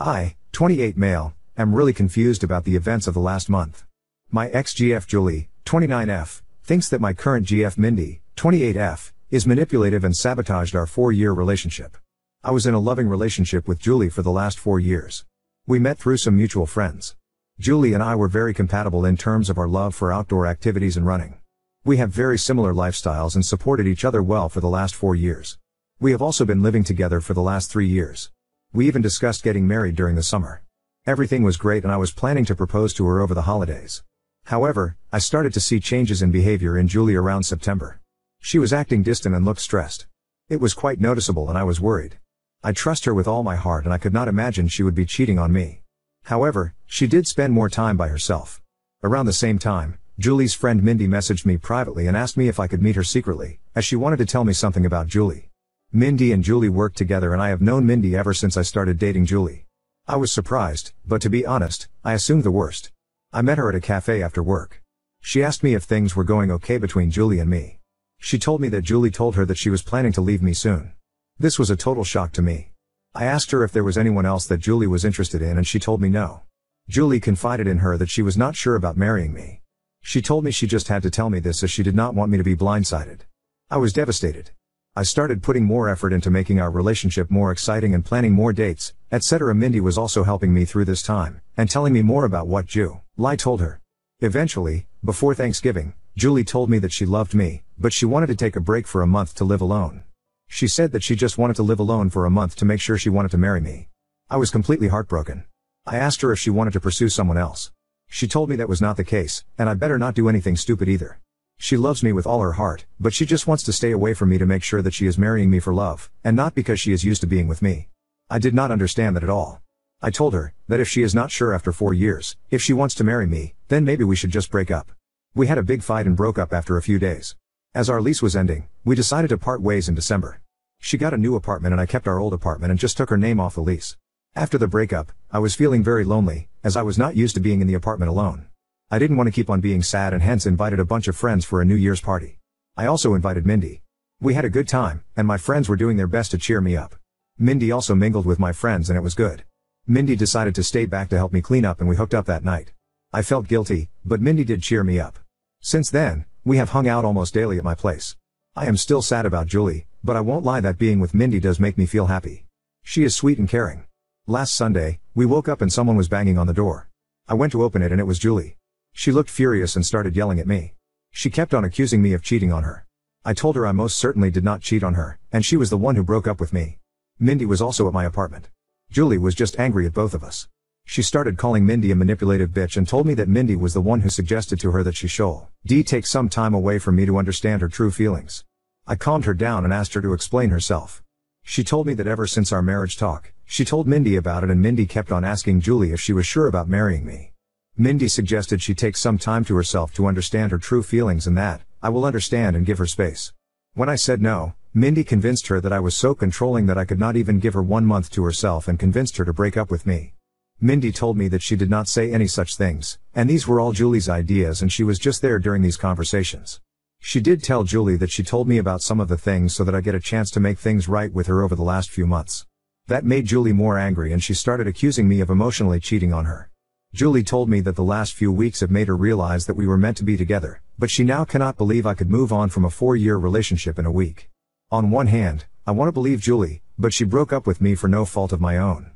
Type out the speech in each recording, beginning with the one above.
I, 28 male, am really confused about the events of the last month. My ex-GF Julie, 29F, thinks that my current GF Mindy, 28F, is manipulative and sabotaged our 4-year relationship. I was in a loving relationship with Julie for the last 4 years. We met through some mutual friends. Julie and I were very compatible in terms of our love for outdoor activities and running. We have very similar lifestyles and supported each other well for the last 4 years. We have also been living together for the last 3 years. We even discussed getting married during the summer. Everything was great and I was planning to propose to her over the holidays. However, I started to see changes in behavior in Julie around September. She was acting distant and looked stressed. It was quite noticeable and I was worried. I trust her with all my heart and I could not imagine she would be cheating on me. However, she did spend more time by herself. Around the same time, Julie's friend Mindy messaged me privately and asked me if I could meet her secretly, as she wanted to tell me something about Julie. Mindy and Julie work together and I have known Mindy ever since I started dating Julie. I was surprised, but to be honest, I assumed the worst. I met her at a cafe after work. She asked me if things were going okay between Julie and me. She told me that Julie told her that she was planning to leave me soon. This was a total shock to me. I asked her if there was anyone else that Julie was interested in and she told me no. Julie confided in her that she was not sure about marrying me. She told me she just had to tell me this as she did not want me to be blindsided. I was devastated. I started putting more effort into making our relationship more exciting and planning more dates, etc. Mindy was also helping me through this time, and telling me more about what Julie told her. Eventually, before Thanksgiving, Julie told me that she loved me, but she wanted to take a break for a month to live alone. She said that she just wanted to live alone for a month to make sure she wanted to marry me. I was completely heartbroken. I asked her if she wanted to pursue someone else. She told me that was not the case, and I better not do anything stupid either. She loves me with all her heart, but she just wants to stay away from me to make sure that she is marrying me for love, and not because she is used to being with me. I did not understand that at all. I told her that if she is not sure after 4 years, if she wants to marry me, then maybe we should just break up. We had a big fight and broke up after a few days. As our lease was ending, we decided to part ways in December. She got a new apartment and I kept our old apartment and just took her name off the lease. After the breakup, I was feeling very lonely, as I was not used to being in the apartment alone. I didn't want to keep on being sad and hence invited a bunch of friends for a New Year's party. I also invited Mindy. We had a good time, and my friends were doing their best to cheer me up. Mindy also mingled with my friends and it was good. Mindy decided to stay back to help me clean up and we hooked up that night. I felt guilty, but Mindy did cheer me up. Since then, we have hung out almost daily at my place. I am still sad about Julie, but I won't lie that being with Mindy does make me feel happy. She is sweet and caring. Last Sunday, we woke up and someone was banging on the door. I went to open it and it was Julie. She looked furious and started yelling at me. She kept on accusing me of cheating on her. I told her I most certainly did not cheat on her, and she was the one who broke up with me. Mindy was also at my apartment. Julie was just angry at both of us. She started calling Mindy a manipulative bitch and told me that Mindy was the one who suggested to her that she should take some time away from me to understand her true feelings. I calmed her down and asked her to explain herself. She told me that ever since our marriage talk, she told Mindy about it and Mindy kept on asking Julie if she was sure about marrying me. Mindy suggested she take some time to herself to understand her true feelings and that I will understand and give her space. When I said no, Mindy convinced her that I was so controlling that I could not even give her 1 month to herself and convinced her to break up with me. Mindy told me that she did not say any such things, and these were all Julie's ideas and she was just there during these conversations. She did tell Julie that she told me about some of the things so that I get a chance to make things right with her over the last few months. That made Julie more angry and she started accusing me of emotionally cheating on her. Julie told me that the last few weeks have made her realize that we were meant to be together, but she now cannot believe I could move on from a 4-year relationship in a week. On one hand, I want to believe Julie, but she broke up with me for no fault of my own.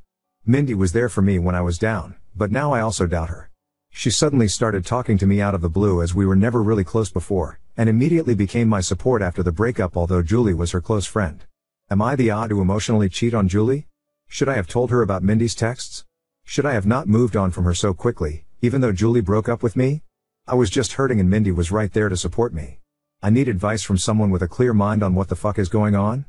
Mindy was there for me when I was down, but now I also doubt her. She suddenly started talking to me out of the blue as we were never really close before, and immediately became my support after the breakup although Julie was her close friend. Am I the odd to emotionally cheat on Julie? Should I have told her about Mindy's texts? Should I have not moved on from her so quickly, even though Julie broke up with me? I was just hurting and Mindy was right there to support me. I need advice from someone with a clear mind on what the fuck is going on.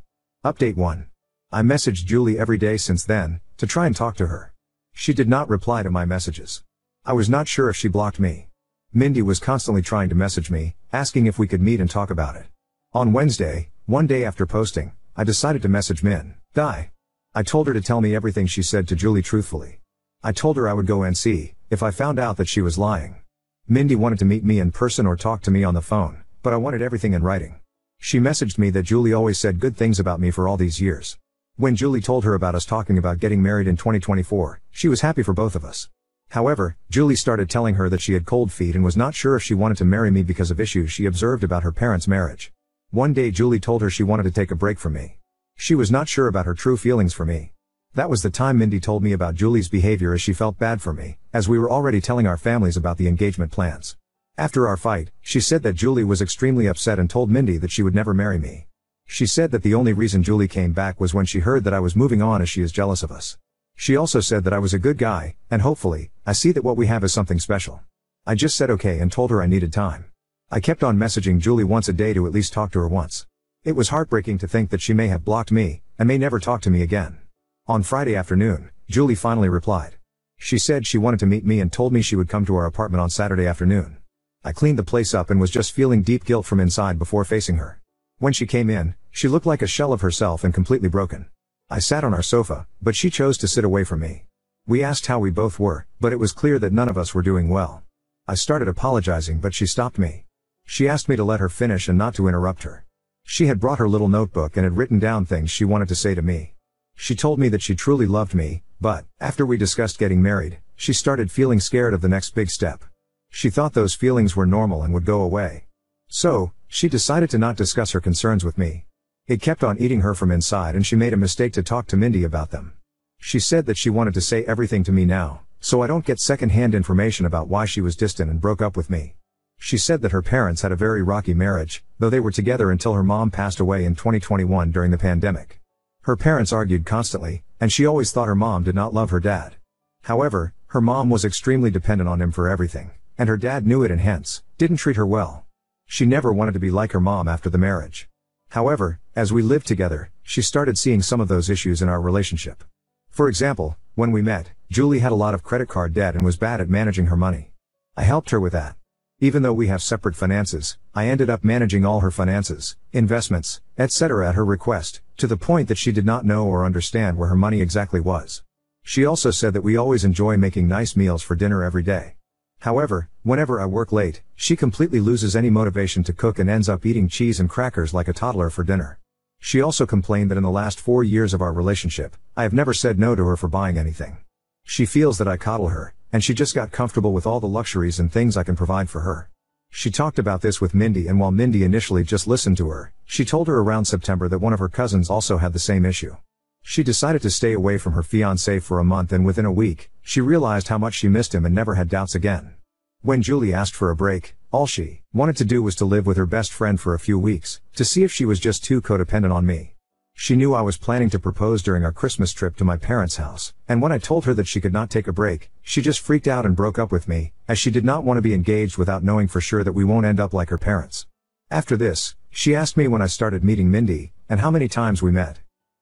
Update 1. I messaged Julie every day since then, to try and talk to her. She did not reply to my messages. I was not sure if she blocked me. Mindy was constantly trying to message me, asking if we could meet and talk about it. On Wednesday, 1 day after posting, I decided to message Mindy. I told her to tell me everything she said to Julie truthfully. I told her I would go and see if I found out that she was lying. Mindy wanted to meet me in person or talk to me on the phone, but I wanted everything in writing. She messaged me that Julie always said good things about me for all these years. When Julie told her about us talking about getting married in 2024, She was happy for both of us. However, Julie started telling her that she had cold feet and was not sure if she wanted to marry me because of issues she observed about her parents' marriage. One day Julie told her she wanted to take a break from me. She was not sure about her true feelings for me. That was the time Mindy told me about Julie's behavior, as she felt bad for me, as we were already telling our families about the engagement plans. After our fight, she said that Julie was extremely upset and told Mindy that she would never marry me. She said that the only reason Julie came back was when she heard that I was moving on, as she is jealous of us. She also said that I was a good guy, and hopefully, I see that what we have is something special. I just said okay and told her I needed time. I kept on messaging Julie once a day to at least talk to her once. It was heartbreaking to think that she may have blocked me, and may never talk to me again. On Friday afternoon, Julie finally replied. She said she wanted to meet me and told me she would come to our apartment on Saturday afternoon. I cleaned the place up and was just feeling deep guilt from inside before facing her. When she came in, she looked like a shell of herself and completely broken. I sat on our sofa, but she chose to sit away from me. We asked how we both were, but it was clear that none of us were doing well. I started apologizing, but she stopped me. She asked me to let her finish and not to interrupt her. She had brought her little notebook and had written down things she wanted to say to me. She told me that she truly loved me, but, after we discussed getting married, she started feeling scared of the next big step. She thought those feelings were normal and would go away. So, she decided to not discuss her concerns with me. It kept on eating her from inside, and she made a mistake to talk to Mindy about them. She said that she wanted to say everything to me now, so I don't get second-hand information about why she was distant and broke up with me. She said that her parents had a very rocky marriage, though they were together until her mom passed away in 2021 during the pandemic. Her parents argued constantly, and she always thought her mom did not love her dad. However, her mom was extremely dependent on him for everything, and her dad knew it and hence, didn't treat her well. She never wanted to be like her mom after the marriage. However, as we lived together, she started seeing some of those issues in our relationship. For example, when we met, Julie had a lot of credit card debt and was bad at managing her money. I helped her with that. Even though we have separate finances, I ended up managing all her finances, investments, etc. at her request, to the point that she did not know or understand where her money exactly was. She also said that we always enjoy making nice meals for dinner every day. However, whenever I work late, she completely loses any motivation to cook and ends up eating cheese and crackers like a toddler for dinner. She also complained that in the last 4 years of our relationship, I have never said no to her for buying anything. She feels that I coddle her, and she just got comfortable with all the luxuries and things I can provide for her. She talked about this with Mindy, and while Mindy initially just listened to her, she told her around September that one of her cousins also had the same issue. She decided to stay away from her fiancé for a month, and within a week, she realized how much she missed him and never had doubts again. When Julie asked for a break, all she wanted to do was to live with her best friend for a few weeks, to see if she was just too codependent on me. She knew I was planning to propose during our Christmas trip to my parents' house, and when I told her that she could not take a break, she just freaked out and broke up with me, as she did not want to be engaged without knowing for sure that we won't end up like her parents. After this, she asked me when I started meeting Mindy, and how many times we met.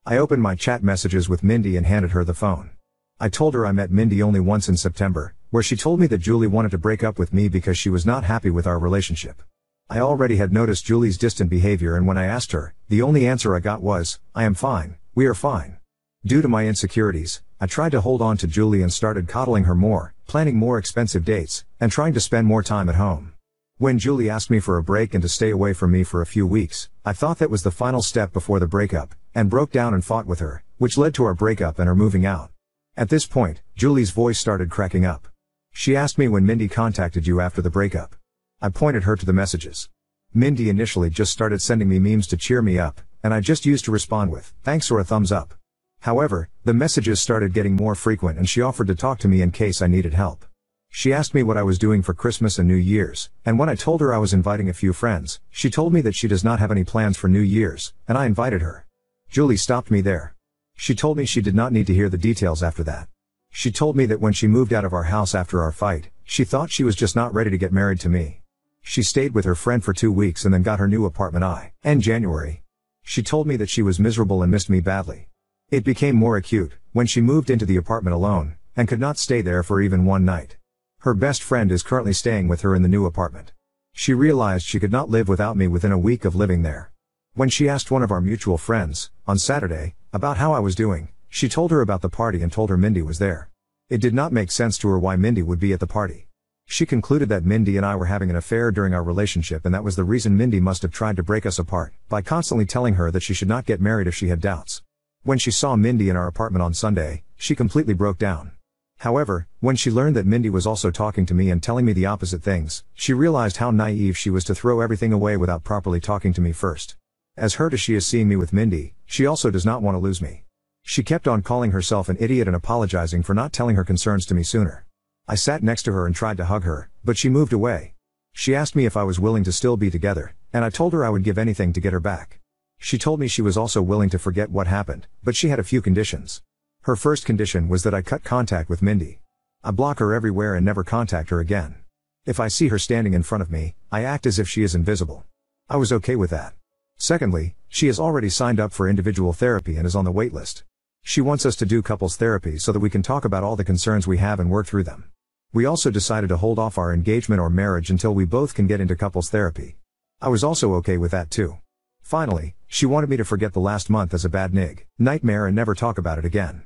I opened my chat messages with Mindy and handed her the phone. I told her I met Mindy only once in September, where she told me that Julie wanted to break up with me because she was not happy with our relationship. I already had noticed Julie's distant behavior, and when I asked her, the only answer I got was, "I am fine, we are fine." Due to my insecurities, I tried to hold on to Julie and started coddling her more, planning more expensive dates, and trying to spend more time at home. When Julie asked me for a break and to stay away from me for a few weeks, I thought that was the final step before the breakup, and broke down and fought with her, which led to our breakup and her moving out. At this point, Julie's voice started cracking up. She asked me when Mindy contacted you after the breakup. I pointed her to the messages. Mindy initially just started sending me memes to cheer me up, and I just used to respond with, "Thanks" or a thumbs up. However, the messages started getting more frequent, and she offered to talk to me in case I needed help. She asked me what I was doing for Christmas and New Year's, and when I told her I was inviting a few friends, she told me that she does not have any plans for New Year's, and I invited her. Julie stopped me there. She told me she did not need to hear the details after that. She told me that when she moved out of our house after our fight, she thought she was just not ready to get married to me. She stayed with her friend for 2 weeks and then got her new apartment in January. She told me that she was miserable and missed me badly. It became more acute when she moved into the apartment alone, and could not stay there for even one night. Her best friend is currently staying with her in the new apartment. She realized she could not live without me within a week of living there. When she asked one of our mutual friends, on Saturday, about how I was doing, she told her about the party and told her Mindy was there. It did not make sense to her why Mindy would be at the party. She concluded that Mindy and I were having an affair during our relationship, and that was the reason Mindy must have tried to break us apart, by constantly telling her that she should not get married if she had doubts. When she saw Mindy in our apartment on Sunday, she completely broke down. However, when she learned that Mindy was also talking to me and telling me the opposite things, she realized how naive she was to throw everything away without properly talking to me first. As hurt as she is seeing me with Mindy, she also does not want to lose me. She kept on calling herself an idiot and apologizing for not telling her concerns to me sooner. I sat next to her and tried to hug her, but she moved away. She asked me if I was willing to still be together, and I told her I would give anything to get her back. She told me she was also willing to forget what happened, but she had a few conditions. Her first condition was that I cut contact with Mindy. I block her everywhere and never contact her again. If I see her standing in front of me, I act as if she is invisible. I was okay with that. Secondly, she has already signed up for individual therapy and is on the wait list. She wants us to do couples therapy so that we can talk about all the concerns we have and work through them. We also decided to hold off our engagement or marriage until we both can get into couples therapy. I was also okay with that too. Finally, she wanted me to forget the last month as a bad nightmare and never talk about it again.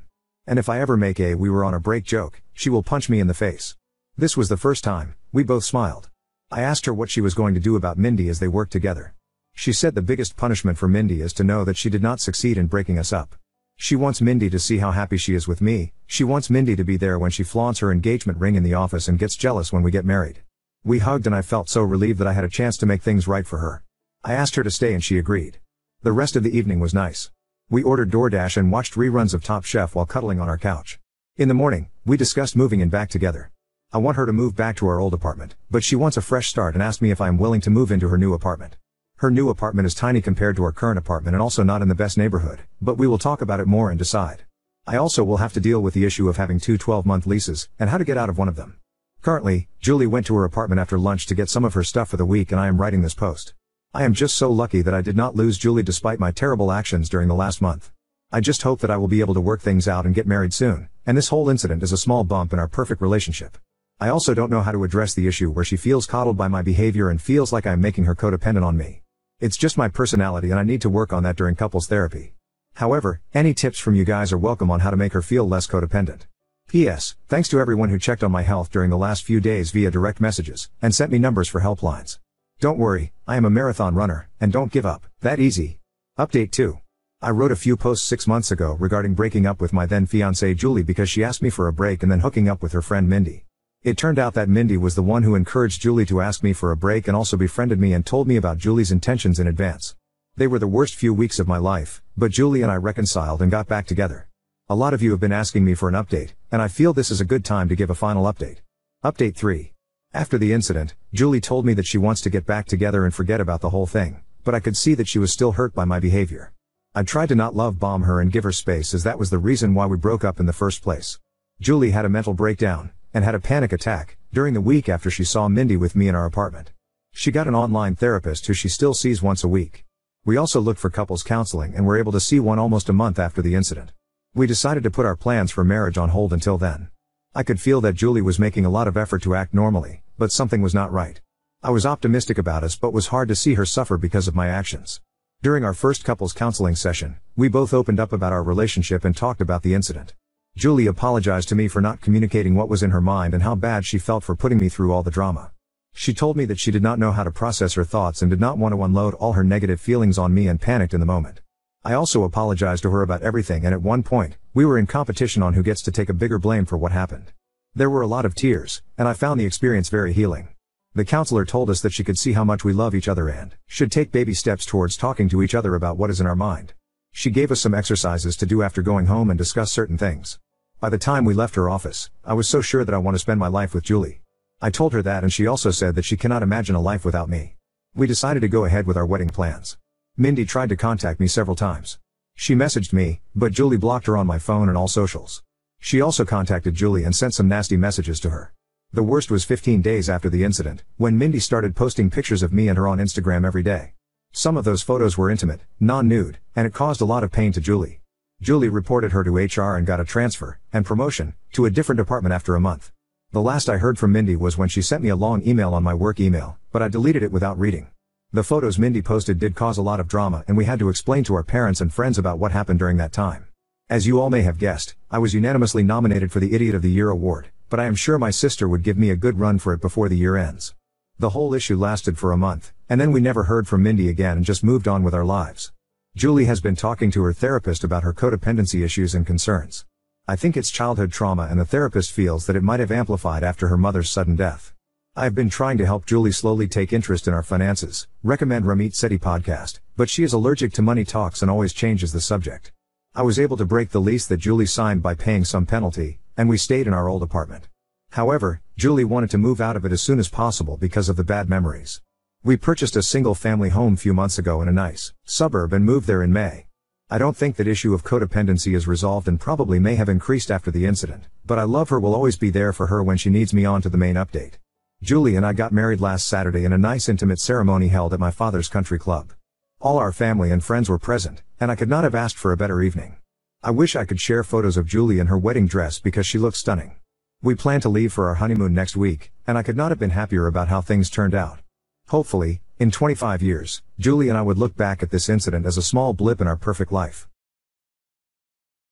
And if I ever make a "we were on a break" joke, she will punch me in the face. This was the first time. We both smiled. I asked her what she was going to do about Mindy as they worked together. She said the biggest punishment for Mindy is to know that she did not succeed in breaking us up. She wants Mindy to see how happy she is with me. She wants Mindy to be there when she flaunts her engagement ring in the office and gets jealous when we get married. We hugged and I felt so relieved that I had a chance to make things right for her. I asked her to stay and she agreed. The rest of the evening was nice. We ordered DoorDash and watched reruns of Top Chef while cuddling on our couch. In the morning, we discussed moving in back together. I want her to move back to our old apartment, but she wants a fresh start and asked me if I am willing to move into her new apartment. Her new apartment is tiny compared to our current apartment and also not in the best neighborhood, but we will talk about it more and decide. I also will have to deal with the issue of having two 12-month leases, and how to get out of one of them. Currently, Julie went to her apartment after lunch to get some of her stuff for the week and I am writing this post. I am just so lucky that I did not lose Julie despite my terrible actions during the last month. I just hope that I will be able to work things out and get married soon, and this whole incident is a small bump in our perfect relationship. I also don't know how to address the issue where she feels coddled by my behavior and feels like I am making her codependent on me. It's just my personality and I need to work on that during couples therapy. However, any tips from you guys are welcome on how to make her feel less codependent. P.S. Thanks to everyone who checked on my health during the last few days via direct messages, and sent me numbers for helplines. Don't worry, I am a marathon runner, and don't give up that easy. Update 2. I wrote a few posts 6 months ago regarding breaking up with my then fiancée Julie because she asked me for a break and then hooking up with her friend Mindy. It turned out that Mindy was the one who encouraged Julie to ask me for a break and also befriended me and told me about Julie's intentions in advance. They were the worst few weeks of my life, but Julie and I reconciled and got back together. A lot of you have been asking me for an update, and I feel this is a good time to give a final update. Update 3. After the incident, Julie told me that she wants to get back together and forget about the whole thing, but I could see that she was still hurt by my behavior. I tried to not love bomb her and give her space as that was the reason why we broke up in the first place. Julie had a mental breakdown, and had a panic attack, during the week after she saw Mindy with me in our apartment. She got an online therapist who she still sees once a week. We also looked for couples counseling and were able to see one almost a month after the incident. We decided to put our plans for marriage on hold until then. I could feel that Julie was making a lot of effort to act normally, but something was not right. I was optimistic about us but was hard to see her suffer because of my actions. During our first couples counseling session, we both opened up about our relationship and talked about the incident. Julie apologized to me for not communicating what was in her mind and how bad she felt for putting me through all the drama. She told me that she did not know how to process her thoughts and did not want to unload all her negative feelings on me and panicked in the moment. I also apologized to her about everything and at one point, we were in competition on who gets to take a bigger blame for what happened. There were a lot of tears, and I found the experience very healing. The counselor told us that she could see how much we love each other and should take baby steps towards talking to each other about what is in our mind. She gave us some exercises to do after going home and discuss certain things. By the time we left her office, I was so sure that I want to spend my life with Julie. I told her that and she also said that she cannot imagine a life without me. We decided to go ahead with our wedding plans. Mindy tried to contact me several times. She messaged me, but Julie blocked her on my phone and all socials. She also contacted Julie and sent some nasty messages to her. The worst was 15 days after the incident, when Mindy started posting pictures of me and her on Instagram every day. Some of those photos were intimate, non-nude, and it caused a lot of pain to Julie. Julie reported her to HR and got a transfer, and promotion, to a different department after a month. The last I heard from Mindy was when she sent me a long email on my work email, but I deleted it without reading. The photos Mindy posted did cause a lot of drama and we had to explain to our parents and friends about what happened during that time. As you all may have guessed, I was unanimously nominated for the Idiot of the Year award, but I am sure my sister would give me a good run for it before the year ends. The whole issue lasted for a month, and then we never heard from Mindy again and just moved on with our lives. Julie has been talking to her therapist about her codependency issues and concerns. I think it's childhood trauma and the therapist feels that it might have amplified after her mother's sudden death. I have been trying to help Julie slowly take interest in our finances, recommend Ramit Sethi podcast, but she is allergic to money talks and always changes the subject. I was able to break the lease that Julie signed by paying some penalty, and we stayed in our old apartment. However, Julie wanted to move out of it as soon as possible because of the bad memories. We purchased a single-family home few months ago in a nice suburb and moved there in May. I don't think that issue of codependency is resolved and probably may have increased after the incident, but I love her, will always be there for her when she needs me. On to the main update. Julie and I got married last Saturday in a nice intimate ceremony held at my father's country club. All our family and friends were present, and I could not have asked for a better evening. I wish I could share photos of Julie in her wedding dress because she looks stunning. We plan to leave for our honeymoon next week, and I could not have been happier about how things turned out. Hopefully, in 25 years, Julie and I would look back at this incident as a small blip in our perfect life.